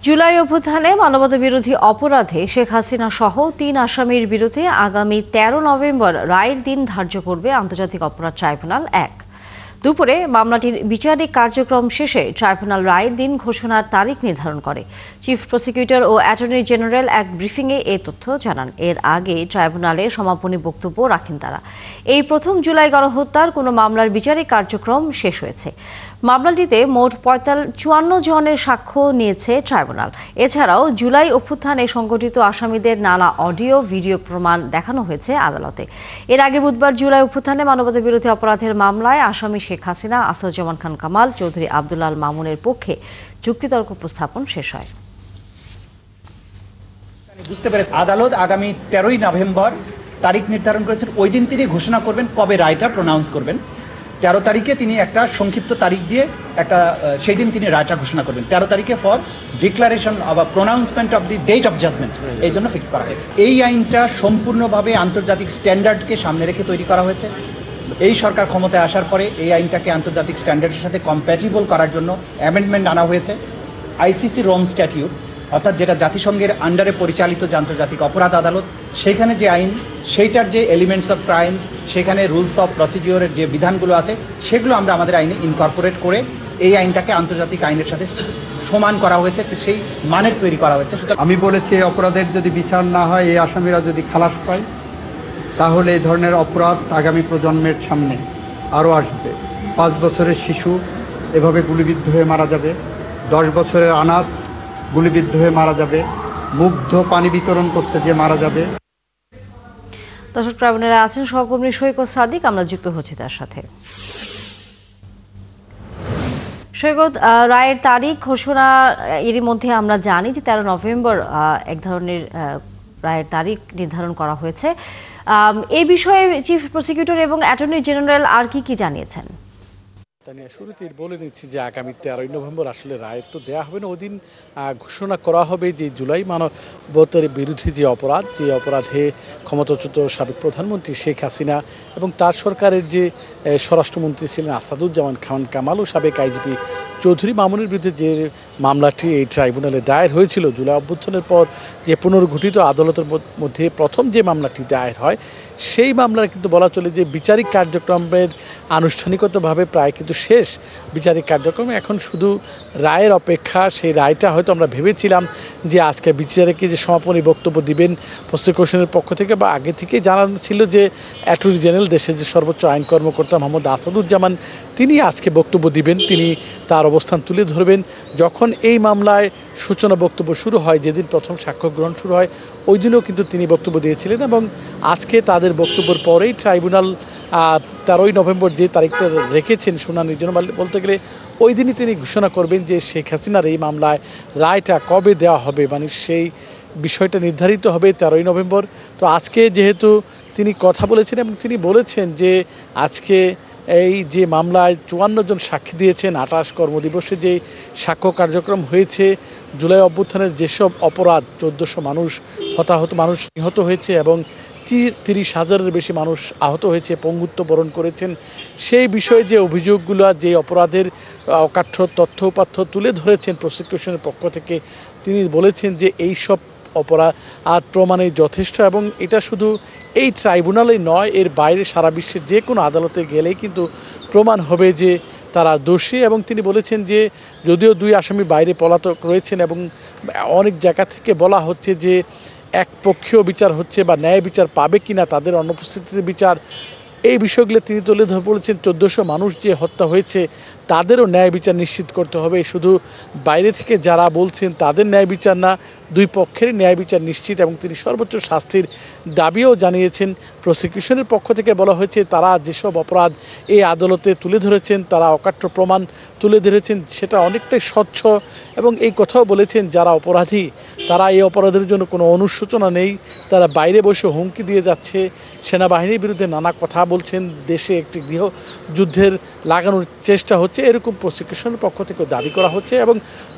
জুলাই অভ্যুত্থানে মানবতাবিরোধী অপরাধে শেখ হাসিনা সহ ৩ আসামির বিরুদ্ধে আগামী ১৩ নভেম্বর রায়ের দিন ধার্য করবে আন্তর্জাতিক অপরাধ ট্রাইব্যুনাল ১। দুপুরে মামলাটির বিচারিক কার্যক্রম শেষে ট্রাইব্যুনাল রায়ের দিন ঘোষণার তারিখ নির্ধারণ করে। চিফ প্রসিকিউটর ও অ্যাটর্নি জেনারেল এক ব্রিফিংয়ে এ তথ্য জানান। এর আগে ট্রাইব্যুনালে সমাপনী বক্তব্য রাখেন তারা। এই প্রথম জুলাই গণহত্যার কোনো মামলার বিচারিক কার্যক্রম শেষ হয়েছে। মামলাটিতে মোট 54 জনের সাক্ষ্য নিয়েছে ট্রাইব্যুনাল। এছাড়াও জুলাই অভ্যুত্থানে সংগঠিত আসামিদের নানা অডিও ভিডিও প্রমাণ দেখানো হয়েছে আদালতে। এর আগে বুধবার জুলাই অভ্যুত্থানে মানবতাবিরোধী অপরাধের মামলায় আসামি শেখ হাসিনা, আসাদুজ্জামান খান কামাল, চৌধুরী আব্দুল আল মামুনের পক্ষে যুক্তিতর্ক উপস্থাপন শেষ হয়। বুঝতে পেরে আদালত আগামী 13ই নভেম্বর তারিখ নির্ধারণ করেছেন। ওই দিন তিনি ঘোষণা করবেন কবে রায়টা প্রোনাউন্স করবেন। 13 তারিখে তিনি একটা সংক্ষিপ্ত তারিখ দিয়ে সেই দিন তিনি রায়টা ঘোষণা করবেন। 13 তারিখে for declaration of pronouncement of the date of judgment এই জন্য ফিক্স করা হয়েছে। এই আইনটা সম্পূর্ণভাবে আন্তর্জাতিক স্ট্যান্ডার্ডকে সামনে রেখে তৈরি করা হয়েছে। এই সরকার ক্ষমতায় আসার পরে এই আইনটাকে আন্তর্জাতিক স্ট্যান্ডার্ডের সাথে কম্প্যাটিবল করার জন্য অ্যামেন্ডমেন্ট আনা হয়েছে। আইসিসি রোম স্ট্যাটিউট অর্থাৎ যেটা জাতিসংঘের আন্ডারে পরিচালিত যে আন্তর্জাতিক অপরাধ আদালত, সেইখানে যে আইন, সেইটার যে এলিমেন্টস অফ ক্রাইমস, সেখানে রুলস অফ প্রসিডিওরের যে বিধানগুলো আছে সেগুলো আমরা আমাদের আইনে ইনকর্পোরেট করে এই আইনটাকে আন্তর্জাতিক আইনের সাথে সমান করা হয়েছে, সেই মানের তৈরি করা হয়েছে। আমি বলেছি অপরাধের যদি বিচার না হয়, এই আসামিরা যদি খালাস পায়, তাহলে এই ধরনের অপরাধ আগামী প্রজন্মের সামনে আরও আসবে। 5 বছরের শিশু এভাবে গুলিবিদ্ধ হয়ে মারা যাবে, 10 বছরের আনাস গুলিবিদ্ধ হয়ে মারা যাবে, মুগ্ধ পানি বিতরণ করতে যে মারা যাবে। দর্শক, ট্রাইব্যুনালে আছেন সহকর্মী সৈকত সাদিক, আমরা যুক্ত হচ্ছি তার সাথে। সৈকত, রায়ের তারিখ ঘোষণা এরই মধ্যে আমরা জানি যে 13 নভেম্বর এক ধরনের রায়ের তারিখ নির্ধারণ করা হয়েছে। এই বিষয়ে চিফ প্রসিকিউটর এবং অ্যাটর্নি জেনারেল আর কি জানিয়েছেন? শুরুতেই বলে নিচ্ছি যে আগামী 13ই নভেম্বর আসলে রায় তো দেওয়া হবে না, ওদিন ঘোষণা করা হবে যে জুলাই মানবতার বিরোধী যে অপরাধে ক্ষমতাচ্যুত সাবেক প্রধানমন্ত্রী শেখ হাসিনা এবং তার সরকারের যে স্বরাষ্ট্রমন্ত্রী ছিলেন আসাদুজ্জামান খান কামাল ও সাবেক আইজিপি চৌধুরী মামুনের বিরুদ্ধে যে মামলাটি এই ট্রাইব্যুনালে দায়ের হয়েছিল জুলাই অভ্যুত্থানের পর, যে পুনর্গঠিত আদালতের মধ্যে প্রথম যে মামলাটি দায়ের হয়, সেই মামলার কিন্তু বলা চলে যে বিচারিক কার্যক্রমের আনুষ্ঠানিকতাভাবে প্রায় কিন্তু শেষ। বিচারিক কার্যক্রমে এখন শুধু রায়ের অপেক্ষা। সেই রায়টা হয়তো আমরা ভেবেছিলাম যে আজকে বিচারকে যে সমাপনী বক্তব্য দিবেন প্রসিকিউশনের পক্ষ থেকে, বা আগে থেকেই জানানো ছিল যে অ্যাটর্নি জেনারেল, দেশের যে সর্বোচ্চ আইন কর্মকর্তা মোহাম্মদ আসাদুজ্জামান, তিনি আজকে বক্তব্য দিবেন, তিনি তার অবস্থান তুলে ধরবেন। যখন এই মামলায় সূচনা বক্তব্য শুরু হয়, যেদিন প্রথম সাক্ষ্য গ্রহণ শুরু হয়, ওই দিনও কিন্তু তিনি বক্তব্য দিয়েছিলেন এবং আজকে তাদের বক্তব্যের পরেই ট্রাইব্যুনাল 13ই নভেম্বর যে তারিখটা রেখেছেন শুনানির জন্য, বলতে গেলে ওই দিনই তিনি ঘোষণা করবেন যে শেখ হাসিনার এই মামলায় রায়টা কবে দেওয়া হবে, মানে সেই বিষয়টা নির্ধারিত হবে 13ই নভেম্বর। তো আজকে যেহেতু তিনি কথা বলেছেন এবং তিনি বলেছেন যে আজকে এই যে মামলায় 54 জন সাক্ষী দিয়েছেন, 28 কর্মদিবসে যে সাক্ষ্য কার্যক্রম হয়েছে, জুলাই অভ্যুত্থানের যেসব অপরাধ 1400 মানুষ নিহত হয়েছে এবং 30,000-এর বেশি মানুষ আহত হয়েছে, পঙ্গুত্ব বরণ করেছেন, সেই বিষয়ে যে অভিযোগগুলো, যে অপরাধের অকাঠ্য তথ্য উপাত্য তুলে ধরেছেন প্রসিকিউশনের পক্ষ থেকে, তিনি বলেছেন যে এই সব অপরাধ প্রমাণে যথেষ্ট এবং এটা শুধু এই ট্রাইব্যুনালেই নয়, এর বাইরে সারা বিশ্বের যে কোনো আদালতে গেলেই কিন্তু প্রমাণ হবে যে তারা দোষী। এবং তিনি বলেছেন যে যদিও 2 আসামি বাইরে পলাতক রয়েছেন এবং অনেক জায়গা থেকে বলা হচ্ছে যে একপক্ষীয় বিচার হচ্ছে বা ন্যায় বিচার পাবে কিনা, তাদের অনুপস্থিতিতে বিচার, এই বিষয়গুলো তিনি তুলে ধরে বলেছেন 1400 মানুষ যে হত্যা হয়েছে তাদেরও ন্যায় বিচার নিশ্চিত করতে হবে। শুধু বাইরে থেকে যারা বলছেন তাদের ন্যায় বিচার না, 2 পক্ষেরই ন্যায় বিচার নিশ্চিত। এবং তিনি সর্বোচ্চ শাস্তির দাবিও জানিয়েছেন। প্রসিকিউশনের পক্ষ থেকে বলা হয়েছে তারা যেসব অপরাধ এই আদালতে তুলে ধরেছেন, তারা অকাট্য প্রমাণ তুলে ধরেছেন, সেটা অনেকটাই স্বচ্ছ। এবং এই কথাও বলেছেন যারা অপরাধী তারা এই অপরাধের জন্য কোনো অনুশোচনা নেই, তারা বাইরে বসে হুমকি দিয়ে যাচ্ছে, সেনাবাহিনীর বিরুদ্ধে নানা কথা বলছেন, দেশে একটি গৃহযুদ্ধের লাগানোর চেষ্টা হচ্ছে, এরকম প্রসিকিউশনের পক্ষ থেকে দাবি করা হচ্ছে। এবং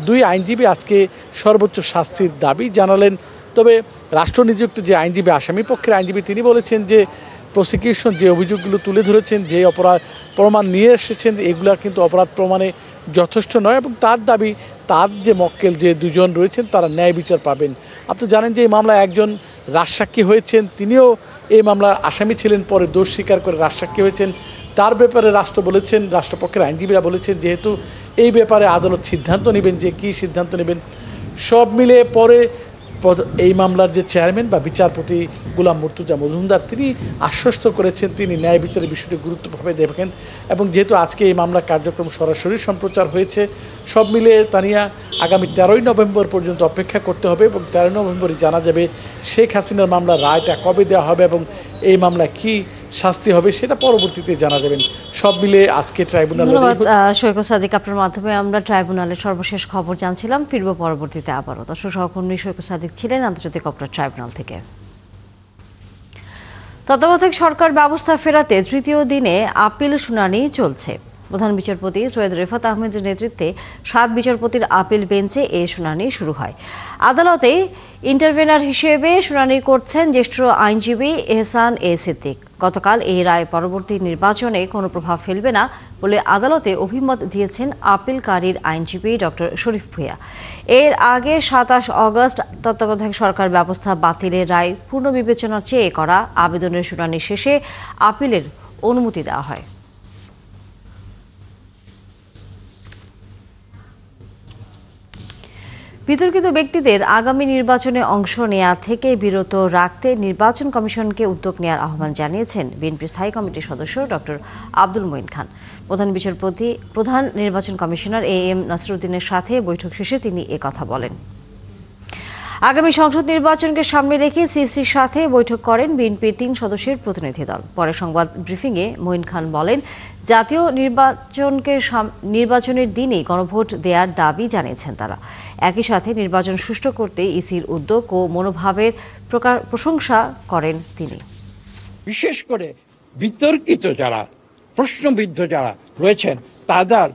2 আইনজীবী আজকে সর্বোচ্চ শাস্তির দাবি জানালেন। তবে রাষ্ট্রনিযুক্ত যে আইনজীবী, আসামি পক্ষের আইনজীবী, তিনি বলেছেন যে প্রসিকিউশন যে অভিযোগগুলো তুলে ধরেছেন, যে অপরাধ প্রমাণ নিয়ে এসেছেন, এগুলা কিন্তু অপরাধ প্রমাণে যথেষ্ট নয় এবং তার দাবি তার যে মক্কেল যে দুজন রয়েছেন তারা ন্যায় বিচার পাবেন। আপনি জানেন যে এই মামলায় একজন রাজসাক্ষী হয়েছেন, তিনিও এই মামলার আসামি ছিলেন, পরে দোষ স্বীকার করে রাজসাক্ষী হয়েছেন। তার ব্যাপারে রাষ্ট্র বলেছেন, রাষ্ট্রপক্ষের আইনজীবীরা বলেছেন যেহেতু এই ব্যাপারে আদালত সিদ্ধান্ত নেবেন যে কী সিদ্ধান্ত নেবেন, সব মিলে পরে এই মামলার যে চেয়ারম্যান বা বিচারপতি গোলাম মুর্তুজা মজুমদার তিনি আশ্বস্ত করেছেন তিনি ন্যায় বিচারের বিষয়টি গুরুত্বভাবে দেখেন। এবং যেহেতু আজকে এই মামলার কার্যক্রম সরাসরি সম্প্রচার হয়েছে, সব মিলে তানিয়া আগামী 13ই নভেম্বর পর্যন্ত অপেক্ষা করতে হবে এবং 13 নভেম্বরই জানা যাবে শেখ হাসিনার মামলার রায়টা কবে দেওয়া হবে এবং এই মামলা কি শাস্তি হবে সেটা পরবর্তীতে জানা যাবেন। সব মিলে আজকে ট্রাইব্যুনাল। ধন্যবাদ সৈকত সাদিক, আপনার মাধ্যমে আমরা ট্রাইব্যুনালের সর্বশেষ খবর জানছিলাম। ফিরবো পরবর্তীতে আবারও। দর্শক, সহকর্মী সৈকত সাদিক ছিলেন আন্তর্জাতিক অপরাধ ট্রাইব্যুনাল থেকে। তত্ত্বাবধায়ক সরকার ব্যবস্থা ফেরাতে তৃতীয় দিনে আপিল শুনানি চলছে। প্রধান বিচারপতি সৈয়দ রেফাত আহমেদের নেতৃত্বে 7 বিচারপতির আপিল বেঞ্চে এ শুনানি শুরু হয়। আদালতে ইন্টারভেনার হিসেবে শুনানি করছেন জ্যেষ্ঠ আইনজীবী এহসান এ সিদ্দিক। গতকাল এই রায় পরবর্তী নির্বাচনে কোনো প্রভাব ফেলবে না বলে আদালতে অভিমত দিয়েছেন আপিলকারীর আইনজীবী ডক্টর শরীফ ভূঁইয়া। এর আগে 27 অগস্ট তত্ত্বাবধায়ক সরকার ব্যবস্থা বাতিলের রায় পুনর্বিবেচনা চেয়ে করা আবেদনের শুনানি শেষে আপিলের অনুমতি দেওয়া হয়। বিতর্কিত ব্যক্তিদের আগামী নির্বাচনে অংশ নেওয়া থেকে বিরত রাখতে নির্বাচন কমিশনকে উদ্যোগ নেওয়ার আহ্বান জানিয়েছেন বিএনপির স্থায়ী কমিটির সদস্য ডক্টর আব্দুল মঈন খান। প্রধান নির্বাচন কমিশনার AM নাসিরউদ্দিনের সাথে বৈঠক শেষে তিনি একথা বলেন। আগামী সংসদ নির্বাচনকে সামনে রেখে সিইসির সাথে বৈঠক করেন বিএনপির 3 সদস্যের প্রতিনিধি দল। পরে সংবাদ ব্রিফিংয়ে মঈন খান বলেন, জাতীয় নির্বাচনের দিনেই গণভোট দেওয়ার দাবি জানিয়েছেন তারা। একই সাথে নির্বাচন সুষ্ঠু করতে ইসির উদ্যোগ ও মনোভাবের প্রশংসা করেন তিনি। বিশেষ করে বিতর্কিত যারা, প্রশ্নবিদ্ধ যারা রয়েছেন তাদের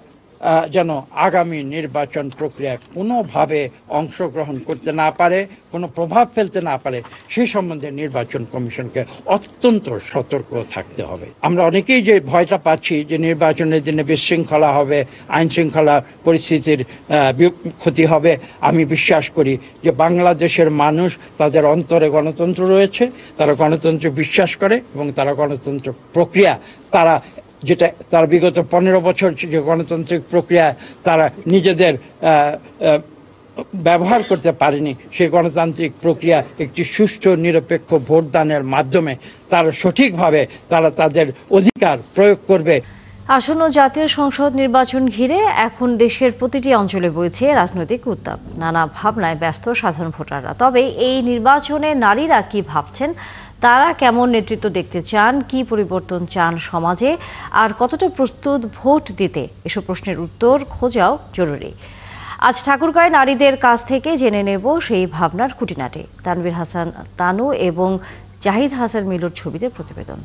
যেন আগামী নির্বাচন প্রক্রিয়ায় কোনোভাবে অংশগ্রহণ করতে না পারে, কোনো প্রভাব ফেলতে না পারে, সেই সম্বন্ধে নির্বাচন কমিশনকে অত্যন্ত সতর্ক থাকতে হবে। আমরা অনেকেই যে ভয়টা পাচ্ছি যে নির্বাচনের দিনে বিশৃঙ্খলা হবে, আইন শৃঙ্খলা পরিস্থিতির ক্ষতি হবে, আমি বিশ্বাস করি যে বাংলাদেশের মানুষ তাদের অন্তরে গণতন্ত্র রয়েছে, তারা গণতন্ত্রে বিশ্বাস করে এবং তারা গণতন্ত্র প্রক্রিয়া তারা যেটা তার বিগত 15 বছর যে গণতান্ত্রিক প্রক্রিয়া তারা নিজেদের ব্যবহার করতে পারেনি, সেই গণতান্ত্রিক প্রক্রিয়া একটি সুষ্ঠু নিরপেক্ষ ভোটদানের মাধ্যমে তারা সঠিকভাবে তারা তাদের অধিকার প্রয়োগ করবে। আসন্ন জাতীয় সংসদ নির্বাচন ঘিরে এখন দেশের প্রতিটি অঞ্চলে বইছে রাজনৈতিক উত্তাপ। নানা ভাবনায় ব্যস্ত সাধারণ ভোটাররা। তবে এই নির্বাচনে নারীরা কি ভাবছেন, তারা কেমন নেতৃত্ব দেখতে চান, কি পরিবর্তন চান সমাজে, আর কতটা প্রস্তুত ভোট দিতে, এসব প্রশ্নের উত্তর খোঁজাও জরুরি। আজ ঠাকুরগাঁয় নারীদের কাছ থেকে জেনে নেব সেই ভাবনার খুঁটিনাটি। তানভীর হাসান তানু এবং জাহিদ হাসান মিলুর ছবিতে প্রতিবেদন।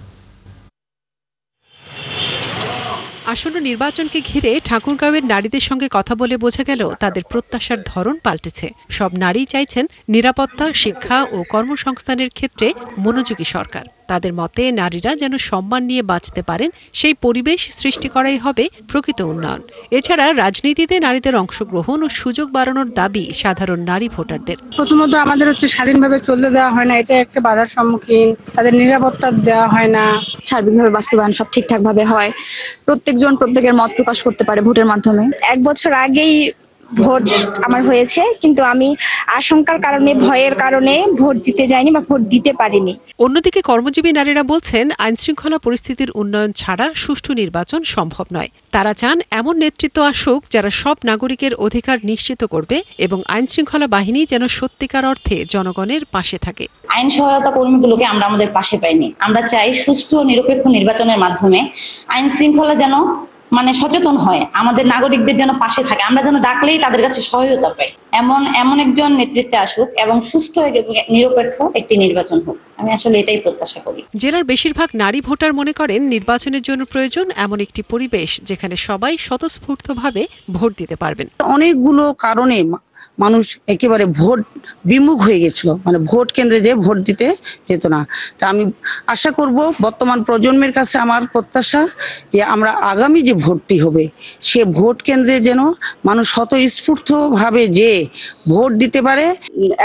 আসন্ন নির্বাচনকে ঘিরে ঠাকুরগাঁওয়ের নারীদের সঙ্গে কথা বলে বোঝা গেল তাদের প্রত্যাশার ধরন পাল্টেছে। সব নারী চাইছেন নিরাপত্তা, শিক্ষা ও কর্মসংস্থানের ক্ষেত্রে মনোযোগী সরকার। তাদের মতে নারীরা যেন সম্মান নিয়ে বাঁচতে পারেন সেই পরিবেশ সৃষ্টি করাই হবে প্রকৃত উন্নয়ন। এছাড়া রাজনীতিতে নারীদের অংশগ্রহণ ও সুযোগ বাড়ানোর দাবি সাধারণ নারী ভোটারদের। প্রথমত আমাদের স্বাধীনভাবে চলতে দেওয়া হয় না, এটা একটা বাধার সম্মুখীন। তাদের নিরাপত্তা দেওয়া হয় না, সার্বিকভাবে বাস্তবায়ন সব ঠিকঠাক ভাবে হয়, প্রত্যেকজন প্রত্যেকের মত প্রকাশ করতে পারে ভোটের মাধ্যমে। 1 বছর আগেই ভোট আমার হয়েছে, কিন্তু আমি আশঙ্কার কারণে, ভয়ের কারণে ভোট দিতে যাইনি বা ভোট দিতে পারিনি। অন্যদিকে কর্মজীবী নারীরা বলছেন আইনশৃঙ্খলা পরিস্থিতির উন্নয়ন ছাড়া সুষ্ঠু নির্বাচন সম্ভব নয়। তারা চান এমন নেতৃত্ব আসুক যারা সব নাগরিকের অধিকার নিশ্চিত করবে এবং আইনশৃঙ্খলা বাহিনী যেন সত্যিকার অর্থে জনগণের পাশে থাকে। আইন সহায়তা কর্মীগুলোকে আমরা আমাদের পাশে পাইনি। আমরা চাই সুষ্ঠু ও নিরপেক্ষ নির্বাচনের মাধ্যমে আইন শৃঙ্খলা যেন সচেতন হয়, আমাদের নাগরিকদের যেন পাশে থাকে, আমরা যেন ডাকলেই তাদের কাছে সহায়তা পাই। এমন একজন নেতৃত্বে আসুক এবং সুষ্ঠু নিরপেক্ষ একটি নির্বাচন হোক, আমি আসলে এটাই প্রত্যাশা করি। জেলার বেশিরভাগ নারী ভোটার মনে করেন নির্বাচনের জন্য প্রয়োজন এমন একটি পরিবেশ যেখানে সবাই স্বতঃস্ফূর্তভাবে ভোট দিতে পারবেন। অনেকগুলো কারণে মানুষ একেবারে ভোট বিমুখ হয়ে গেছিল, মানে ভোট কেন্দ্রে যে ভোট দিতে যেত না। তা আমি আশা করব বর্তমান প্রজন্মের কাছে আমার প্রত্যাশা যে আমরা আগামী যে ভোটটি হবে সে ভোট কেন্দ্রে যেন মানুষ স্বতঃস্ফূর্তভাবে যে ভোট দিতে পারে।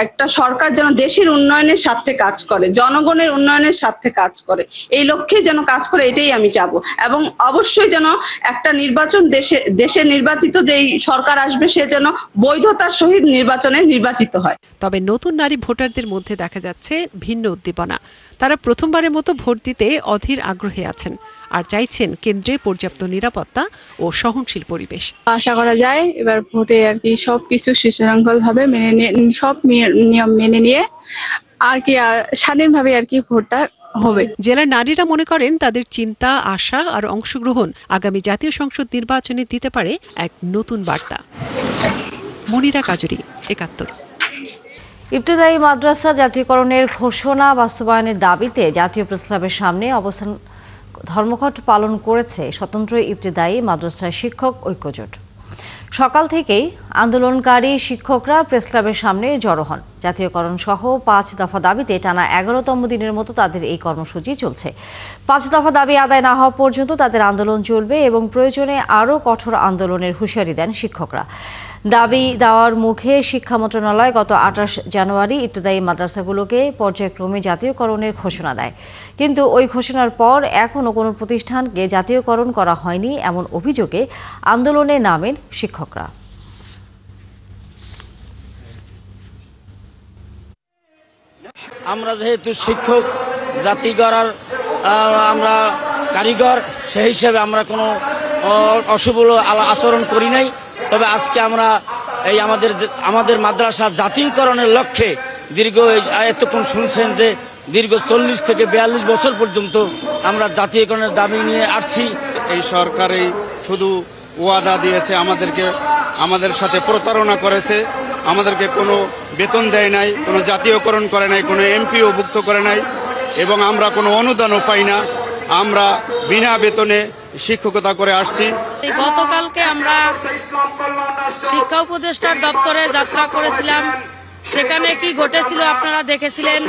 একটা সরকার যেন দেশের উন্নয়নের স্বার্থে কাজ করে, জনগণের উন্নয়নের স্বার্থে কাজ করে, এই লক্ষ্যে যেন কাজ করে, এটাই আমি চাবো। এবং অবশ্যই যেন একটা নির্বাচন দেশের নির্বাচিত যেই সরকার আসবে সে যেন বৈধতার সহিত নির্বাচনে নির্বাচিত হয়। তবে নতুন নারী ভোটারদের মধ্যে দেখা যাচ্ছে ভিন্ন উদ্দীপনা। তারা প্রথমবারের মতো ভোট দিতে অধীর আগ্রহে আছেন আর চাইছেন কেন্দ্রে পর্যাপ্ত নিরাপত্তা ও সহনশীল পরিবেশ। আশা করা যায় এবার ভোটে আর কি সবকিছু সুশৃঙ্খলভাবে মেনে নিয়ে, সব নিয়ম মেনে নিয়ে আর কি স্বাধীনভাবে আর কি ভোটটা হবে। জেলার নারীরা মনে করেন তাদের চিন্তা, আশা আর অংশগ্রহণ আগামী জাতীয় সংসদ নির্বাচনে দিতে পারে এক নতুন বার্তা। মনিরা কাজুরি, ৭১। ইবতেদায়ী মাদ্রাসা জাতীয়করণের ঘোষণা বাস্তবায়নের দাবিতে জাতীয় প্রেসক্লাবের সামনে অবস্থান ধর্মঘট পালন করেছে স্বতন্ত্র ইবতেদায়ী মাদ্রাসার শিক্ষক ঐক্যজোট। সকাল থেকেই আন্দোলনকারী শিক্ষকরা প্রেসক্লাবের সামনে জড়ো হন। জাতীয়করণ সহ ৫ দফা দাবিতে টানা ১১তম দিনের মতো তাদের এই কর্মসূচি চলছে। ৫ দফা দাবি আদায় না হওয়া পর্যন্ত তাদের আন্দোলন চলবে এবং প্রয়োজনে আরও কঠোর আন্দোলনের হুঁশিয়ারি দেন শিক্ষকরা। দাবি দেওয়ার মুখে শিক্ষা মন্ত্রণালয় গত ২৮ জানুয়ারি ইবতেদায়ী মাদ্রাসাগুলোকে পর্যায়ক্রমে জাতীয়করণের ঘোষণা দেয়, কিন্তু ওই ঘোষণার পর এখনও কোনো প্রতিষ্ঠানকে জাতীয়করণ করা হয়নি এমন অভিযোগে আন্দোলনে নামেন শিক্ষকরা। আমরা যেহেতু শিক্ষক জাতি গড়ার আমরা কারিগর, সেই হিসেবে আমরা কোনো অশুভ আচরণ করি নাই। তবে আজকে আমরা এই আমাদের মাদ্রাসা জাতীয়করণের লক্ষ্যে দীর্ঘ এতক্ষণ শুনছেন যে দীর্ঘ ৪০ থেকে ৪২ বছর পর্যন্ত আমরা জাতীয়করণের দাবি নিয়ে আসছি। এই সরকারই শুধু ওয়াদা দিয়েছে, আমাদের সাথে প্রতারণা করেছে, আমাদেরকে কোনো বেতন দেয় নাই, কোনো জাতীয়করণ করে নাই, কোনো এমপিও ভুক্ত করে নাই এবং আমরা কোনো অনুদানও পাই না। আমরা বিনা বেতনে শিক্ষকতা করে আসছি। গতকালকে আমরা শিক্ষা উপদেষ্টার দপ্তরে যাত্রা করেছিলাম, সেখানে কি ঘটেছিল আপনারা দেখেছিলেন।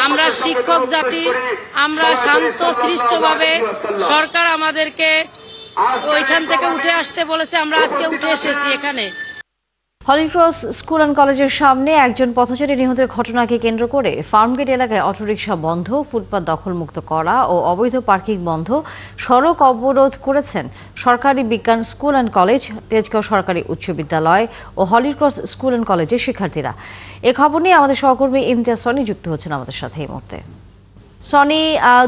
আমরা শিক্ষক জাতি, আমরা শান্ত সৃষ্টভাবে, সরকার আমাদেরকে ওইখান থেকে উঠে আসতে বলেছে, আমরা আজকে উঠে এসেছি এখানে। হলিক্রস স্কুল অ্যান্ড কলেজের সামনে একজন পথচারী নিহতের ঘটনাকে কেন্দ্র করে ফার্মগেট এলাকায় অটোরিকশা বন্ধ, ফুটপাত দখলমুক্ত করা ও অবৈধ পার্কিং বন্ধ, সড়ক অবরোধ করেছেন সরকারি বিজ্ঞান স্কুল অ্যান্ড কলেজ, তেজগাঁও সরকারি উচ্চ বিদ্যালয় ও হলিক্রস স্কুল অ্যান্ড কলেজের শিক্ষার্থীরা। এ খবর নিয়ে আমাদের সহকর্মী ইমতিয়াজ সনি যুক্ত হচ্ছেন আমাদের সাথে এই মুহূর্তে। সনি,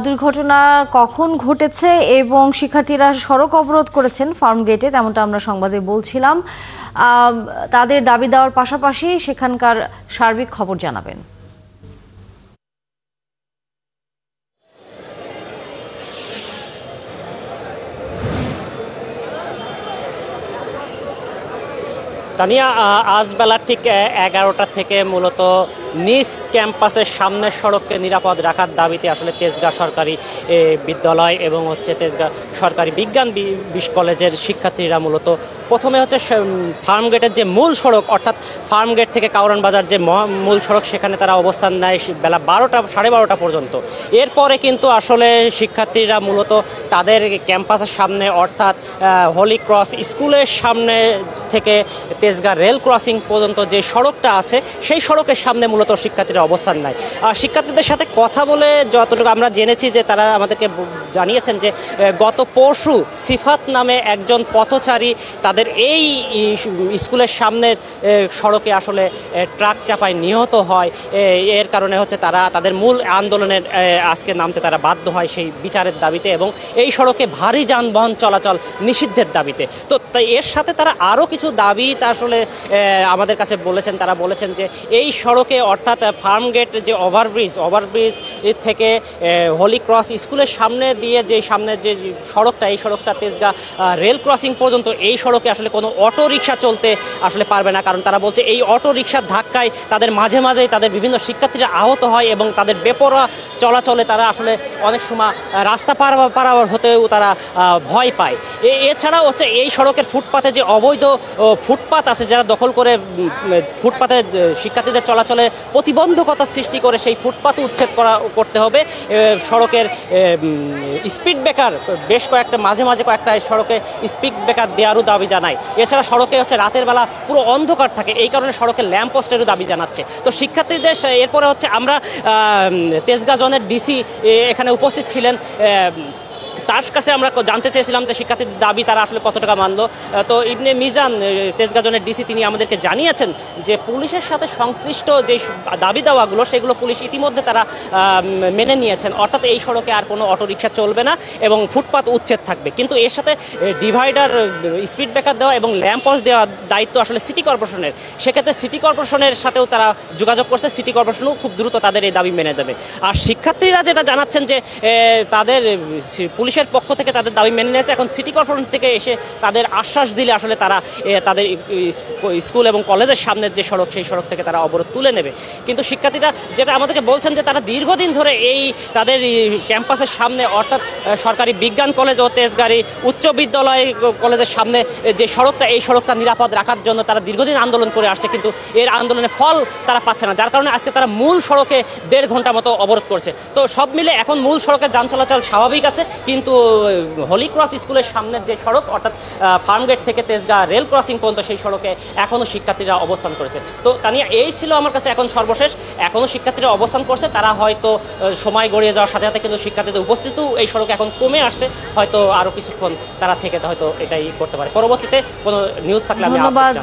দুর্ঘটনা কখন ঘটেছে এবং শিক্ষার্থীরা সড়ক অবরোধ করেছেন ফার্মগেটে, তেমনটা আমরা সংবাদে বলছিলাম। তাদের দাবি দেওয়ার পাশাপাশি সেখানকার সার্বিক খবর জানাবেন। তানিয়া, আজ বেলা ঠিক 11টা থেকে মূলত নিজ ক্যাম্পাসের সামনের সড়ককে নিরাপদ রাখার দাবিতে আসলে তেজগাঁ সরকারি বিদ্যালয় এবং তেজগাঁ সরকারি বিজ্ঞান কলেজের শিক্ষার্থীরা মূলত প্রথমে ফার্মগেটের যে মূল সড়ক, অর্থাৎ ফার্মগেট থেকে কাউরান বাজার যে মূল সড়ক, সেখানে তারা অবস্থান নেয় বেলা 12টা পর্যন্ত। এরপরে কিন্তু আসলে শিক্ষার্থীরা মূলত তাদের ক্যাম্পাসের সামনে, অর্থাৎ হোলি ক্রস স্কুলের সামনে থেকে তেজগাঁ রেল ক্রসিং পর্যন্ত যে সড়কটা আছে সেই সড়কের সামনে মূলত শিক্ষার্থীরা অবস্থান নেয়। আর শিক্ষার্থীদের সাথে কথা বলে যতটুকু আমরা জেনেছি যে তারা আমাদেরকে জানিয়েছেন যে গত পরশু সিফাত নামে একজন পথচারী তাদের এই স্কুলের সামনের সড়কে আসলে ট্রাক চাপায় নিহত হয়। এর কারণে তারা তাদের মূল আন্দোলনের আজকে নামতে তারা বাধ্য হয় সেই বিচারের দাবিতে এবং এই সড়কে ভারী যানবাহন চলাচল নিষিদ্ধের দাবিতে। তো এর সাথে তারা আরও কিছু দাবি আসলে আমাদের কাছে বলেছেন। তারা বলেছেন যে এই সড়কে, অর্থাৎ ফার্মগেট যে ওভারব্রিজ থেকে হোলি ক্রস স্কুলের সামনে দিয়ে যে সামনের যে সড়কটা, এই সড়কটা তেজগাঁ রেল ক্রসিং পর্যন্ত, এই সড়কে আসলে কোনো অটো রিক্সা চলতে আসলে পারবে না। কারণ তারা বলছে এই অটো রিক্সার ধাক্কায় তাদের মাঝে মাঝেই তাদের বিভিন্ন শিক্ষার্থীরা আহত হয় এবং তাদের বেপরোয়া চলাচলে তারা আসলে অনেক সময় রাস্তা পারাবার হতেও তারা ভয় পায়। এছাড়াও এই সড়কের ফুটপাতে যে অবৈধ ফুটপাত ফুটপাত আছে যারা দখল করে ফুটপাতে শিক্ষার্থীদের চলাচলে প্রতিবন্ধকতা সৃষ্টি করে সেই ফুটপাত উচ্ছেদ করতে হবে। সড়কের স্পিড ব্রেকার বেশ কয়েকটা মাঝে মাঝে কয়েকটা সড়কে স্পিড ব্রেকার দেওয়ারও দাবি জানায়। এছাড়া সড়কে হচ্ছে রাতের বেলা পুরো অন্ধকার থাকে, এই কারণে সড়কের ল্যাম্প পোস্টেরও দাবি জানাচ্ছে। তো শিক্ষার্থীদের এরপরে হচ্ছে আমরা তেজগাঁ জোনের ডিসি এখানে উপস্থিত ছিলেন, তার কাছে আমরা জানতে চেয়েছিলাম যে শিক্ষার্থীদের দাবি তারা আসলে কত টাকা মানল। তো ইবনে মিজান তেজগাঁ জোনের ডিসি তিনি আমাদেরকে জানিয়েছেন যে পুলিশের সাথে সংশ্লিষ্ট যে দাবি দাওয়াগুলো সেগুলো পুলিশ ইতিমধ্যে তারা মেনে নিয়েছেন, অর্থাৎ এই সড়কে আর কোনো অটোরিকশা চলবে না এবং ফুটপাত উচ্ছেদ থাকবে। কিন্তু এর সাথে ডিভাইডার, স্পিড ব্রেকার দেওয়া এবং ল্যাম্প পোস্ট দেওয়ার দায়িত্ব আসলে সিটি কর্পোরেশনের। সেক্ষেত্রে সিটি কর্পোরেশনের সাথেও তারা যোগাযোগ করছে, সিটি কর্পোরেশনও খুব দ্রুত তাদের এই দাবি মেনে দেবে। আর শিক্ষার্থীরা যেটা জানাচ্ছেন যে তাদের পুলিশের পক্ষ থেকে তাদের দাবি মেনে নিয়েছে, এখন সিটি কর্পোরেশন থেকে এসে তাদের আশ্বাস দিলে আসলে তারা তাদের স্কুল এবং কলেজের সামনের যে সড়ক সেই সড়ক থেকে তারা অবরোধ তুলে নেবে। কিন্তু শিক্ষার্থীরা যেটা আমাদেরকে বলছেন যে তারা দীর্ঘদিন ধরে এই তাদের ক্যাম্পাসের সামনে অর্থাৎ সরকারি বিজ্ঞান কলেজ ও তেজগাঁও উচ্চ বিদ্যালয় কলেজের সামনে যে সড়কটা, এই সড়কটা নিরাপদ রাখার জন্য তারা দীর্ঘদিন আন্দোলন করে আসছে, কিন্তু এর আন্দোলনের ফল তারা পাচ্ছে না, যার কারণে আজকে তারা মূল সড়কে 1.5 ঘন্টা মতো অবরোধ করছে। তো সব মিলে এখন মূল সড়কে যান চলাচল স্বাভাবিক আছে, কিন্তু হলি ক্রস স্কুলের সামনের যে সড়ক অর্থাৎ ফার্মগেট থেকে তেজগাঁ রেল ক্রসিং পর্যন্ত সেই সড়কে এখনও শিক্ষার্থীরা অবস্থান করেছে। তো তানিয়া এই ছিল আমার কাছে এখন সর্বশেষ, এখনও শিক্ষার্থীরা অবস্থান করছে। তারা হয়তো সময় গড়িয়ে যাওয়ার সাথে সাথে কিন্তু শিক্ষার্থীদের উপস্থিতিও এই সড়কে এখন কমে আসছে, হয়তো আরও কিছুক্ষণ তারা থেকে হয়তো এটাই করতে পারে। পরবর্তীতে কোনো নিউজ থাকলে ধন্যবাদ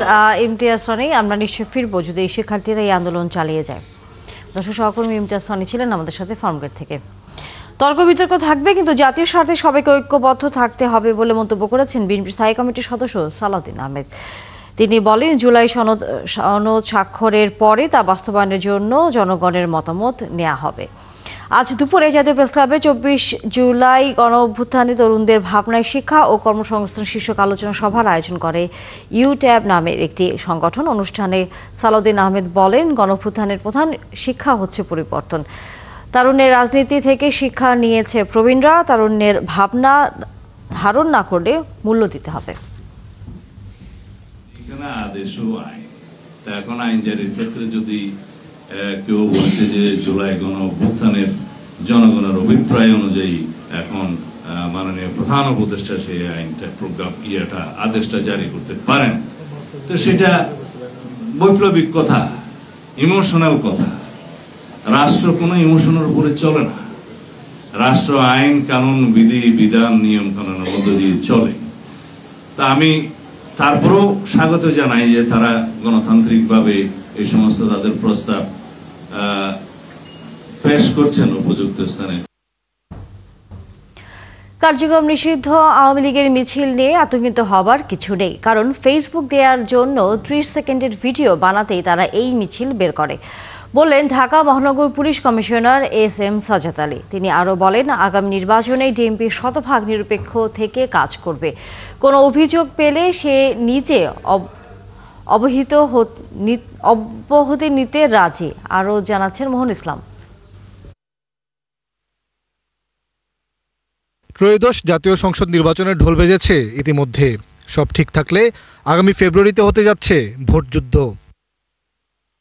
ইমতিয়াজ সনি। আমরা নিশ্চয়ই ফিরবো যদি এই শিক্ষার্থীরা এই আন্দোলন চালিয়ে যায়। দর্শক সহকর্মী ইমতিয়াজ সনি ছিলেন আমাদের সাথে ফার্মগেট থেকে। তর্ক বিতর্ক থাকবে, কিন্তু জাতীয় স্বার্থে সবাইকে ঐক্যবদ্ধ থাকতে হবে বলে মন্তব্য করেছেন বিএনপি স্থায়ী কমিটির সদস্য সালাউদ্দিন আহমেদ। তিনি বলেন, জুলাই সনদ স্বাক্ষরের পরে তা বাস্তবায়নের জন্য জনগণের মতামত নেওয়া হবে। আজ দুপুরে জাতীয় প্রেস ক্লাবে 24 জুলাই গণ অভ্যুত্থানে তরুণদের ভাবনায় শিক্ষা ও কর্মসংস্থান শীর্ষক আলোচনা সভার আয়োজন করে ইউট্যাব নামের একটি সংগঠন। অনুষ্ঠানে সালাউদ্দিন আহমেদ বলেন, গণ অভ্যুত্থানের প্রধান শিক্ষা হচ্ছে পরিবর্তন। তারুণ্যের রাজনীতি থেকে শিক্ষা নিয়েছে প্রবীণরা, তারুণ্যের ভাবনা ধারণ না করলে মূল্য দিতে হবে। এখন আইন জারির ক্ষেত্রে যদি কেউ বলছে যে জুলাই গণ অভ্যুত্থানের জনগণের অভিপ্রায় অনুযায়ী এখন মাননীয় প্রধান উপদেষ্টা সেই আইনটা আদেশটা জারি করতে পারেন, তো সেটা বৈপ্লবিক কথা, ইমোশনাল কথা। রাষ্ট্র কোনো ইমোশনের উপরে চলে না, রাষ্ট্র আইন কানুন বিধি বিধান নিয়ম কানুনের মধ্য দিয়ে চলে। তা আমি তারপরেও স্বাগত জানাই যে তারা গণতান্ত্রিকভাবে এই সমস্ত তাদের প্রস্তাব পেশ করছেন উপযুক্ত স্থানে। কার্যক্রম নিষিদ্ধ আওয়ামী লীগের মিছিল নিয়ে আতঙ্কিত হবার কিছু নেই, কারণ ফেসবুক দেওয়ার জন্য 30 সেকেন্ডের ভিডিও বানাতেই তারা এই মিছিল বের করে, বললেন ঢাকা মহানগর police commissioner SM Sajjad Ali. তিনি আরও বলেন, আগামী নির্বাচনে ডিএমপি শতভাগ নিরপেক্ষ থেকে কাজ করবে। কোনো অভিযোগ পেলে সে নিজে অব্যাহতি নিতে রাজি। আরও জানাচ্ছেন মোহন ইসলাম। ত্রয়োদশ জাতীয় সংসদ নির্বাচনের ঢোল বেজেছে ইতিমধ্যে। সব ঠিক থাকলে আগামী ফেব্রুয়ারিতে হতে যাচ্ছে ভোট যুদ্ধ।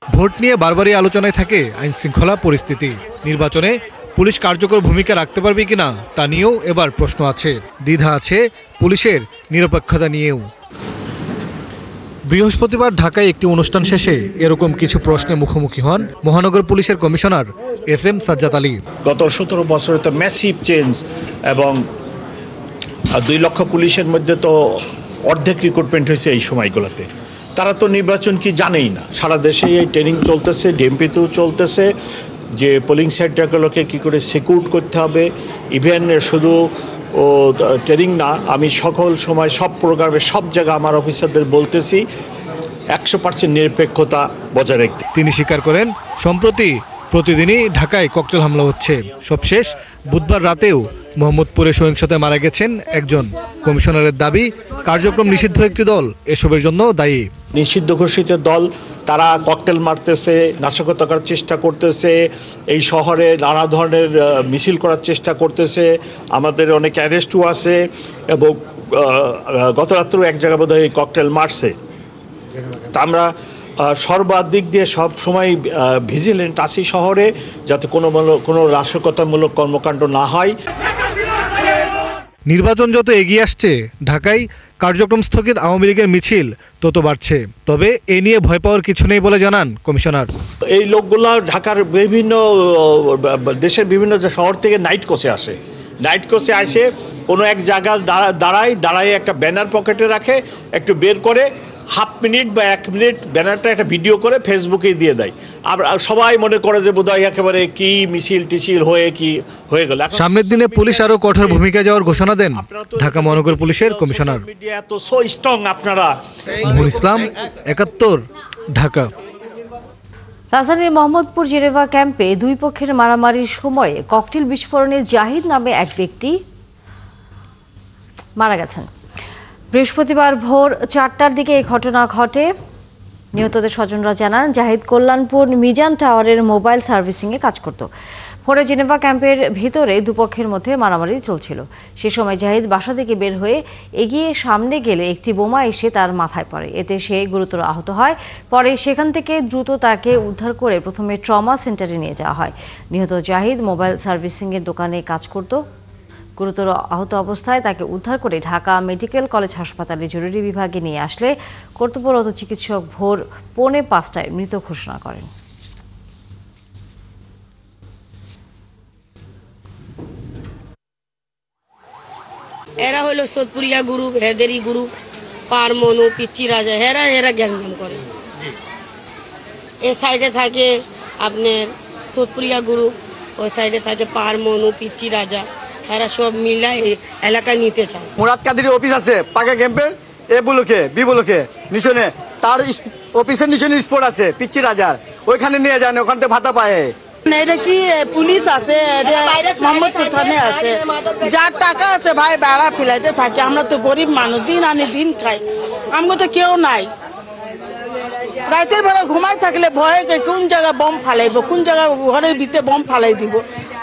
ভোট নিয়ে বারবারই আলোচনায় থাকে আইন শৃঙ্খলা পরিস্থিতি। নির্বাচনে পুলিশ কার্যকর ভূমিকা রাখতে পারবে কিনা তা নিয়েও এবার প্রশ্ন আছে, দ্বিধা আছে পুলিশের নিরপেক্ষতা নিয়েও। বৃহস্পতিবার ঢাকায় একটি অনুষ্ঠান শেষে এরকম কিছু প্রশ্নে মুখোমুখি হন মহানগর পুলিশের কমিশনার SM সাজ্জাদ আলী। গত 17 বছরে তো ম্যাসিভ চেঞ্জ, এবং 2 লক্ষ পুলিশের মধ্যে তো অর্ধেক রিক্রুটমেন্ট হয়েছে এই সময়গুলোতে। তারা তো নির্বাচন কি জানেই না। সারা দেশে এই ট্রেনিং চলতেছে, ডিএমপিতেও চলতেছে, যে পোলিং সেন্টারগুলোকে কী করে সিকিউর করতে হবে। ইভেন শুধু ট্রেনিং না, আমি সকল সময় সব প্রোগ্রামে সব জায়গায় আমার অফিসারদের বলতেছি 100% নিরপেক্ষতা বজায় রাখতে। তিনি স্বীকার করেন, সম্প্রতি প্রতিদিনই ঢাকায় ককটেল হামলা হচ্ছে। সবশেষ বুধবার রাতেও মোহাম্মদপুরে সহিংসতায় মারা গেছেন একজন। কমিশনারের দাবি, কার্যক্রম নিষিদ্ধ একটি দল এসবের জন্য দায়ী। নিষিদ্ধ ঘোষিত দল তারা ককটেল মারতেছে, নাশকতা করার চেষ্টা করতেছে, এই শহরে নানা ধরনের মিছিল করার চেষ্টা করতেছে। আমাদের অনেক অ্যারেস্টও আছে, এবং গত রাত্রেও এক জায়গায় বোধহয় ককটেল মারছে। তা আমরা সর্বাধিক দিয়ে সব সময় ভিজিলেন্ট আছি শহরে, যাতে কোনো নাশকতামূলক কর্মকাণ্ড না হয়। নির্বাচন যত এগিয়ে আসছে, ঢাকায় কার্যক্রম স্থগিত আওয়ামী লীগের মিছিল তত বাড়ছে। তবে এ নিয়ে ভয় পাওয়ার কিছু নেই বলে জানান কমিশনার। এই লোকগুলো ঢাকার বিভিন্ন দেশের বিভিন্ন শহর থেকে নাইট কোচে আসে, নাইট কোচে আসে কোনো এক জায়গায় দাঁড়ায় একটা ব্যানার পকেটে রাখে, একটু বের করে হাফ মিনিট বা 1 মিনিট ব্যানারটা একটা ভিডিও করে ফেসবুকে দিয়ে দেয়। আর সবাই মনে করে যে বোধহয় একেবারে কি মিছিল টিছিল হয়ে গেল। সামনের দিনে পুলিশ আরো কঠোর ভূমিকা যাওয়ার ঘোষণা দেন ঢাকা মহানগর পুলিশের কমিশনার। এত সো স্ট্রং আপনারা। মুহুর ইসলাম, ৭১, ঢাকা। রাজধানীর মোহাম্মদপুর জেনেভা ক্যাম্পে দুই পক্ষের মারামারির সময়ে ককটেল বিস্ফোরণে জাহিদ নামে এক ব্যক্তি মারা গেছেন। বৃহস্পতিবার ভোর 4টার দিকে এই ঘটনা ঘটে। নিহতদের স্বজনরা জানান, জাহিদ কল্যাণপুর মিজান টাওয়ারের মোবাইল সার্ভিসিংয়ে কাজ করত। পরে জেনেভা ক্যাম্পের ভিতরে দুপক্ষের মধ্যে মারামারি চলছিল। সে সময় জাহিদ বাসা থেকে বের হয়ে এগিয়ে সামনে গেলে একটি বোমা এসে তার মাথায় পড়ে। এতে সে গুরুতর আহত হয়। পরে সেখান থেকে দ্রুত তাকে উদ্ধার করে প্রথমে ট্রমা সেন্টারে নিয়ে যাওয়া হয়। নিহত জাহিদ মোবাইল সার্ভিসিংয়ের দোকানে কাজ করত। গুরুতর আহত অবস্থায় তাকে উদ্ধার করে ঢাকা মেডিকেল কলেজ হাসপাতালে জরুরি বিভাগে নিয়ে আসলে কর্তব্যরত চিকিৎসক ভোর 4:45 মৃত ঘোষণা করেন। এরা হলো সোদপুরিয়া গ্রুপ, হেদেরি গ্রুপ, পারমনু, পিচ্চি রাজা, হেরা গ্যাংজাম করে। এ সাইডে থাকে আপনার সোদপুরিয়া গ্রুপ, ওই সাইডে থাকে পারমনু, পিচ্চি রাজা, এরা সব মিলা এলাকায় নিতে চায়। মুরাদ কাদির অফিস আছে পাকা ক্যাম্পের এ ব্লকে বি ব্লকে নিচনে, তার অফিসের নিচনে স্পট আছে পিচ্চি রাজার, ওইখানে নিয়ে যান, ওখান থেকে ভাতা পায়। এটা কি পুলিশ আছে, মোহাম্মদপুর থানে আছে, যার টাকা আছে ভাই ভাড়া ফ্লাইটে থাকে। আমরা তো গরিব মানুষ, দিন আনি দিন খাই, আমাকে তো কেউ নাই। রাতের বেলা ঘুমাই থাকলে ভয়ে কোন জায়গায় বম ফালাইব, কোন জায়গায় ঘরের ভিতরে বম ফালাই দিব,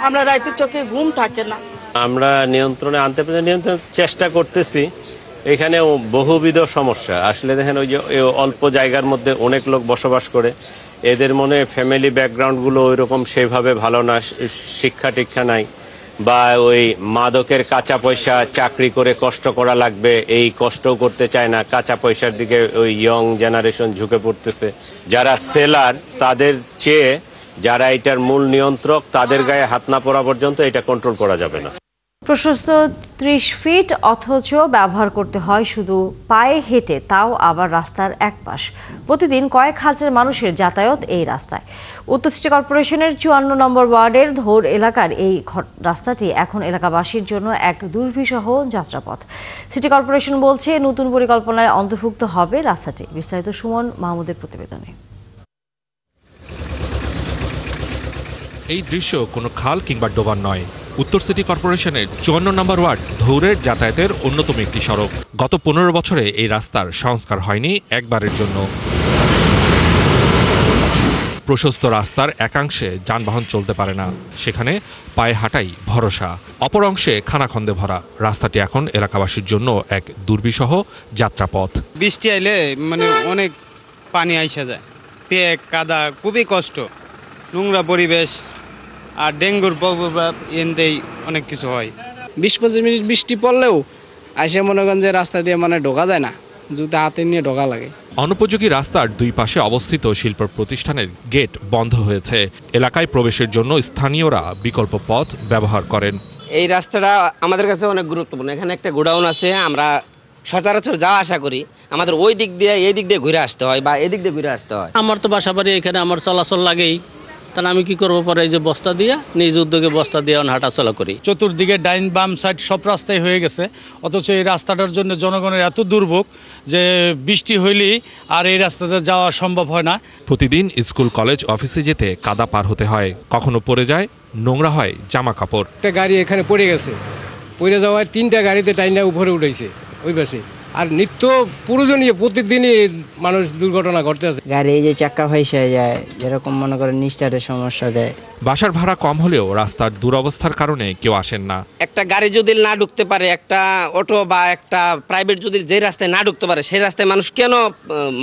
আমরা রাতের চোখে ঘুম থাকে না। আমরা নিয়ন্ত্রণে আনতে চেষ্টা করতেছি। এখানে বহুবিধ সমস্যা আসলে দেখেন, ওই যে অল্প জায়গার মধ্যে অনেক লোক বসবাস করে, এদের মনে ফ্যামিলি ব্যাকগ্রাউন্ডগুলো ওই রকম সেভাবে ভালো না, শিক্ষা টিক্ষা নাই, বা ওই মাদকের কাঁচা পয়সা চাকরি করে কষ্ট করা লাগবে, এই কষ্টও করতে চায় না। কাঁচা পয়সার দিকে ওই ইয়ং জেনারেশন ঝুঁকে পড়তেছে। যারা সেলার তাদের চেয়ে যারা এটার মূল নিয়ন্ত্রক, তাদের গায়ে হাত না পড়া পর্যন্ত এটা কন্ট্রোল করা যাবে না। প্রশস্ত 30 ফিট, অথচ ব্যবহার করতে হয় শুধু পায়ে হেঁটে, তাও আবার রাস্তার এক পাশ। প্রতিদিন কয়েক হাজার মানুষের যাতায়াত এই রাস্তায়। উত্তর সিটি কর্পোরেশনের 54 নম্বর ওয়ার্ডের ধৌর এলাকার এই রাস্তাটি এখন এলাকাবাসীর জন্য এক দুর্বিষহ যাত্রাপথ। সিটি কর্পোরেশন বলছে নতুন পরিকল্পনায় অন্তর্ভুক্ত হবে রাস্তাটি। বিস্তারিত সুমন মাহমুদের প্রতিবেদনে। এই দৃশ্য কোনো খাল কিংবা ডোবার নয়। উত্তর সিটি কর্পোরেশনের 54 নম্বর ওয়ার্ড ধৌরের যাতায়াতের অন্যতম একটি সড়ক। গত 15 বছরে এই রাস্তার সংস্কার হয়নি একবারের জন্য। প্রশস্ত রাস্তার একাংশে যানবাহন চলতে পারে না, সেখানে পায়ে হাঁটাই ভরসা। অপর অংশে খানাখন্দে ভরা। রাস্তাটি এখন এলাকাবাসীর জন্য এক দুর্বিষহ যাত্রাপথ। বৃষ্টি আইলে অনেক পানি আইসা যায়, পেক কাদা, খুবই কষ্ট, নোংরা পরিবেশ, আর ডেঙ্গুর এনতেই অনেক কিছু হয়। 20-25 মিনিট বৃষ্টি পড়লেও আসে মনে করেন যে রাস্তা দিয়ে ঢোকা যায় না, জুতা হাতে নিয়ে ঢোকা লাগে। অনুপযোগী রাস্তার দুই পাশে অবস্থিত শিল্প প্রতিষ্ঠানের গেট বন্ধ হয়েছে। এলাকায় প্রবেশের জন্য স্থানীয়রা বিকল্প পথ ব্যবহার করেন। এই রাস্তাটা আমাদের কাছে অনেক গুরুত্বপূর্ণ। এখানে একটা গোডাউন আছে, আমরা সচরাচর যাওয়া আসা করি, আমাদের ওই দিক দিয়ে এই দিক দিয়ে ঘুরে আসতে হয় বা এদিক দিয়ে ঘুরে আসতে হয়। আমার তো বাসা বাড়ি এখানে, আমার চলাচল লাগেই, তাহলে আমি কি করবো? পরে এই যে বস্তা দিয়ে, নিজ উদ্যোগে বস্তা দিয়ে হাঁটাচলা করি। চতুর্দিকে ডাইন বাম সাইড সব রাস্তায় হয়ে গেছে, অথচ এই রাস্তাটার জন্য জনগণের এত দুর্ভোগ যে বৃষ্টি হইলেই আর এই রাস্তাতে যাওয়া সম্ভব হয় না। প্রতিদিন স্কুল কলেজ অফিসে যেতে কাদা পার হতে হয়, কখনো পড়ে যায়, নোংরা হয় জামা কাপড়। একটা গাড়ি এখানে পড়ে গেছে, পড়ে যাওয়ায় 3টা গাড়িতে টাইনা উপরে উঠেছে ওই পাশে, আর নিত্য প্রয়োজনীয় প্রতিদিনই মানুষ দুর্ঘটনা ঘটতেছে। গাড়ি এই যে চাক্কা ফাইসে যায়, যেরকম মনে করেন নিস্টারের সমস্যা দেয়। বাসার ভাড়া কম হলেও রাস্তার দুরবস্থার কারণে কেউ আসেন না। একটা গাড়ি যদি না ঢুকতে পারে, একটা অটো বা একটা প্রাইভেট যদি যে রাস্তায় না ঢুকতে পারে, সেই রাস্তায় মানুষ কেন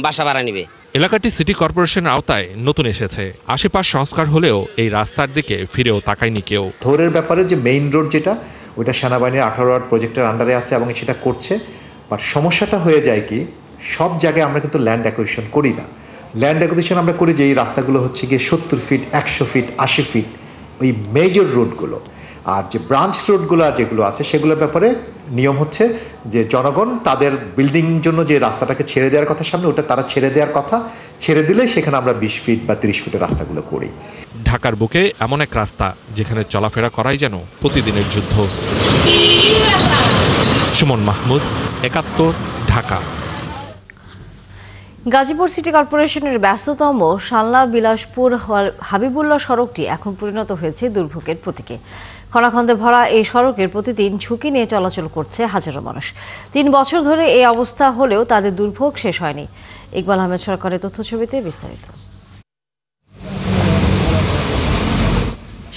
বাসা ভাড়া নেবে? এলাকাটি সিটি কর্পোরেশনের আওতায় নতুন এসেছে। আশেপাশ সংস্কার হলেও এই রাস্তার দিকে ফিরেও তাকায়নি কেউ। ধরের ব্যাপারে যে মেইন রোড যেটা, ওইটা সেনাবাহিনীর 18 ওয়ার্ড প্রজেক্টের আন্ডারে আছে এবং সেটা করছে। বাট সমস্যাটা হয়ে যায় কি, সব জায়গায় আমরা কিন্তু ল্যান্ড অ্যাকুইজিশন করি না। ল্যান্ড অ্যাকুইজিশন আমরা করি যে এই রাস্তাগুলো হচ্ছে গিয়ে 70 ফিট, 100 ফিট, 80 ফিট, ওই মেজর রোডগুলো। আর যে ব্রাঞ্চ রোডগুলো যেগুলো আছে সেগুলোর ব্যাপারে নিয়ম হচ্ছে যে জনগণ তাদের বিল্ডিং জন্য যে রাস্তাটাকে ছেড়ে দেওয়ার কথা সামনে, ওটা তারা ছেড়ে দেওয়ার কথা, ছেড়ে দিলে সেখানে আমরা 20 ফিট বা 30 ফিটের রাস্তাগুলো করি। ঢাকার বুকে এমন এক রাস্তা যেখানে চলাফেরা করাই যেন প্রতিদিনের যুদ্ধ। সুমন মাহমুদ, 71, ঢাকা। গাজীপুর সিটি কর্পোরেশনের ব্যস্ততম শালনা বিলাসপুর হাবিবুল্লাহ সড়কটি এখন পরিণত হয়েছে দুর্ভোগের প্রতীকে। খনাখন্দে ভরা এই সড়কের প্রতিদিন ঝুঁকি নিয়ে চলাচল করছে হাজারো মানুষ। 3 বছর ধরে এই অবস্থা হলেও তাদের দুর্ভোগ শেষ হয়নি। ইকবাল আহমেদ সরকারের তথ্যছবিতে বিস্তারিত।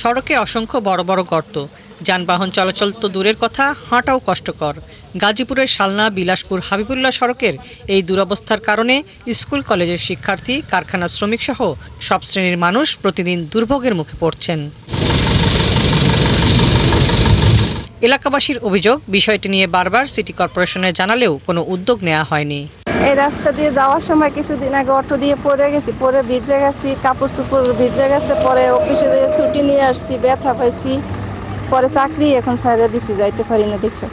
সড়কে অসংখ্য বড় বড় গর্ত, যানবাহন চলাচল তো দূরের কথা, হাঁটাও কষ্টকর। গাজীপুরের শালনা বিলাসপুর হাবিবুল্লাহ সড়কের এই দুরবস্থার কারণে স্কুল কলেজের শিক্ষার্থী, কারখানা শ্রমিক সহ সব শ্রেণীর মানুষ প্রতিদিন দুর্ভোগের মুখে পড়ছেন। এলাকাবাসীর অভিযোগ, বিষয়টি নিয়ে বারবার সিটি কর্পোরেশনে জানালেও কোনো উদ্যোগ নেওয়া হয়নি। এই রাস্তা দিয়ে যাওয়ার সময় কিছুদিন আগে অটো দিয়ে পড়ে গেছি, পরে ভিজে গেছি, কাপড় চোপড় ভিজে গেছে, পরে অফিসে যেয়ে ছুটি নিয়ে আসছি, ব্যথা পাইছি, পরে চাকরি এখন ছাড়া দিছি, যাইতে পারি না দেখে।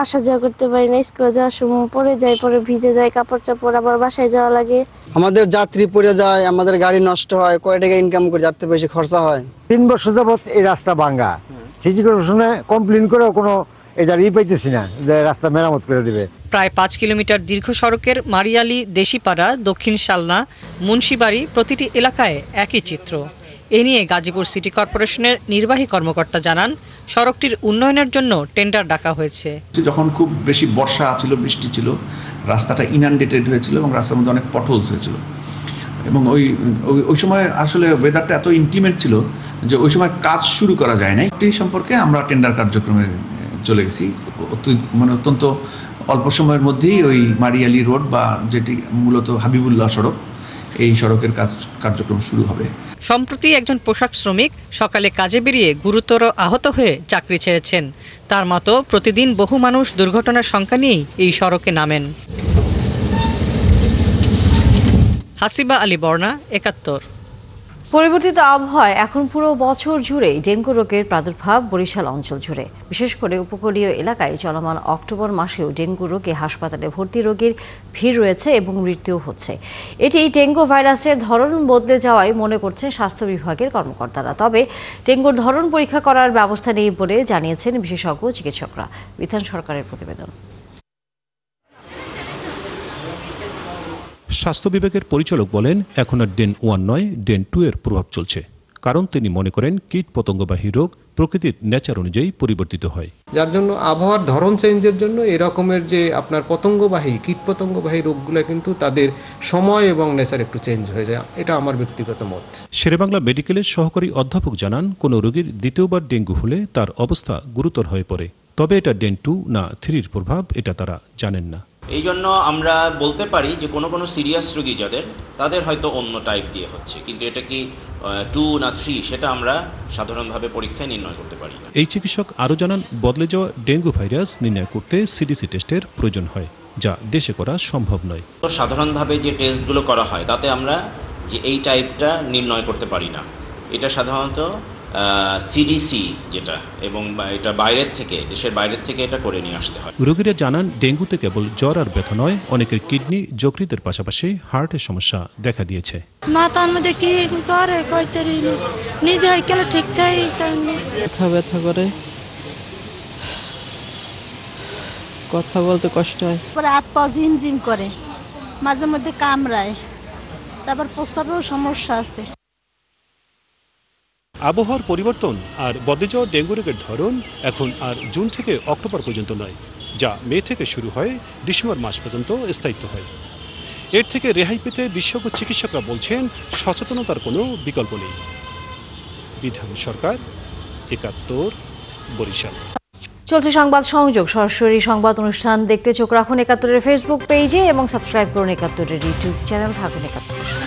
আসা যাওয়া করতে পারি না, স্কুলে যাওয়ার সময় পরে যাই, পরে ভিজে যায়, কাপড় চাপড়, আবার বাসায় যাওয়া লাগে। আমাদের যাত্রী পড়ে যায়, আমাদের গাড়ি নষ্ট হয়, কয় টাকা ইনকাম করে যাতে বেশি খরচা হয়। 3 বছর যাবত এই রাস্তা ভাঙ্গা, সিটি কর্পোরেশনে কমপ্লেন করেও কোনো এটার পাইতেছি না যে রাস্তা মেরামত করে দিবে। প্রায় 5 কিলোমিটার দীর্ঘ সড়কের মারিয়ালি, দেশিপাড়া, দক্ষিণ শালনা, মুন্সিবাড়ি প্রতিটি এলাকায় একই চিত্র। এ নিয়ে গাজীপুর সিটি কর্পোরেশনের নির্বাহী কর্মকর্তা জানান, সড়কটির উন্নয়নের জন্য টেন্ডার ডাকা হয়েছে। যখন খুব বেশি বর্ষা ছিল, বৃষ্টি ছিল, রাস্তাটা ইনান্ডেটেড হয়েছিল এবং রাস্তার মধ্যে অনেক পটহোলস হয়েছিল এবং ওই সময় আসলে ওয়েদারটা এত ইন্টিমেট ছিল যে ওই সময় কাজ শুরু করা যায় নাই। এই সম্পর্কে আমরা টেন্ডার কার্যক্রমে চলে গেছি। মানে অত্যন্ত অল্প সময়ের মধ্যেই ওই মারিয়ালি রোড বা যেটি মূলত হাবিবুল্লাহ সড়ক, এই সড়কের কার্যক্রম শুরু হবে। সম্প্রতি একজন পোশাক শ্রমিক সকালে কাজে বেরিয়ে গুরুতর আহত হয়ে চাকরি ছেড়েছেন। তার মতো প্রতিদিন বহু মানুষ দুর্ঘটনার শঙ্কা নিয়েই এই সড়কে নামেন। হাসিবা আলী বর্ণা, 71। পরিবর্তিত আবহাওয়ায় এখন পুরো বছর জুড়েই ডেঙ্গু রোগের প্রাদুর্ভাব বরিশাল অঞ্চল জুড়ে। বিশেষ করে উপকূলীয় এলাকায় চলমান অক্টোবর মাসেও ডেঙ্গু রোগে হাসপাতালে ভর্তি রোগীর ভিড় রয়েছে এবং মৃত্যুও হচ্ছে। এটি ডেঙ্গু ভাইরাসের ধরন বদলে যাওয়ায় মনে করছেন স্বাস্থ্য বিভাগের কর্মকর্তারা। তবে ডেঙ্গুর ধরন পরীক্ষা করার ব্যবস্থা নেই বলে জানিয়েছেন বিশেষজ্ঞ চিকিৎসকরা। বিধান সরকারের প্রতিবেদন। স্বাস্থ্য বিভাগের পরিচালক বলেন, এখন আর ডেন 1 নয়, ডেন 2 এর প্রভাব চলছে। কারণ তিনি মনে করেন কীট পতঙ্গবাহী রোগ প্রকৃতির নেচার অনুযায়ী পরিবর্তিত হয়, যার জন্য আবহাওয়ার ধরন চেঞ্জের জন্য এরকমের যে আপনার পতঙ্গবাহী, কীট পতঙ্গবাহী রোগগুলো কিন্তু তাদের সময় এবং নেচার একটু চেঞ্জ হয়ে যায়। এটা আমার ব্যক্তিগত মত। শেরেবাংলা মেডিকেলের সহকারী অধ্যাপক জানান, কোনো রোগীর দ্বিতীয়বার ডেঙ্গু হলে তার অবস্থা গুরুতর হয়ে পড়ে। তবে এটা ডেন 2 না 3 প্রভাব, এটা তারা জানেন না। এই জন্য আমরা বলতে পারি যে কোনো সিরিয়াস রোগী তাদের হয়তো অন্য টাইপ দিয়ে হচ্ছে, কিন্তু এটা কি 2 না 3 সেটা আমরা সাধারণভাবে পরীক্ষায় নির্ণয় করতে পারি না। এই চিকিৎসক আরও জানান, বদলে যাওয়া ডেঙ্গু ভাইরাস নির্ণয় করতে সিডিসি টেস্টের প্রয়োজন হয়, যা দেশে করা সম্ভব নয়। তো সাধারণভাবে যে টেস্টগুলো করা হয় তাতে আমরা যে এই টাইপটা নির্ণয় করতে পারি না। এটা সাধারণত সিডিসি যেটা, এবং এটা বাইরের থেকে, দেশের বাইরের থেকে এটা করে নিয়ে আসতে হয়। রোগীরা জানান, ডেঙ্গুতে কেবল জ্বর আর ব্যথা নয়, অনেকের কিডনি, যকৃতের পাশাপাশি হার্টের সমস্যা দেখা দিয়েছে। মাথার মধ্যে কি করে কইতেরি নিজে গেলে ঠিক তাই ব্যথা করে, কথা বলতে কষ্ট হয়, পরে হাত পা ঝিমঝিম করে, মাঝে মধ্যে কামড়ায়, তারপর প্রস্রাবেও সমস্যা আছে। আবহাওয়ার পরিবর্তন আর বদলে যাওয়া ডেঙ্গু রোগের ধরন এখন আর জুন থেকে অক্টোবর পর্যন্ত নয়, যা মে থেকে শুরু হয় ডিসেম্বর মাস পর্যন্ত স্থায়িত্ব হয়। এর থেকে রেহাই পেতে বিশেষজ্ঞ চিকিৎসকরা বলছেন সচেতনতার কোনো বিকল্প নেই। বিধান সরকার, ৭১, বরিশাল। চলছে সংবাদ সংযোগ। সরাসরি সংবাদ অনুষ্ঠান দেখতে চোখ রাখুন ৭১-এর ফেসবুক পেজে এবং সাবস্ক্রাইব করুন ৭১-এর ইউটিউব চ্যানেল। থাকুন ৭১-এর সাথে।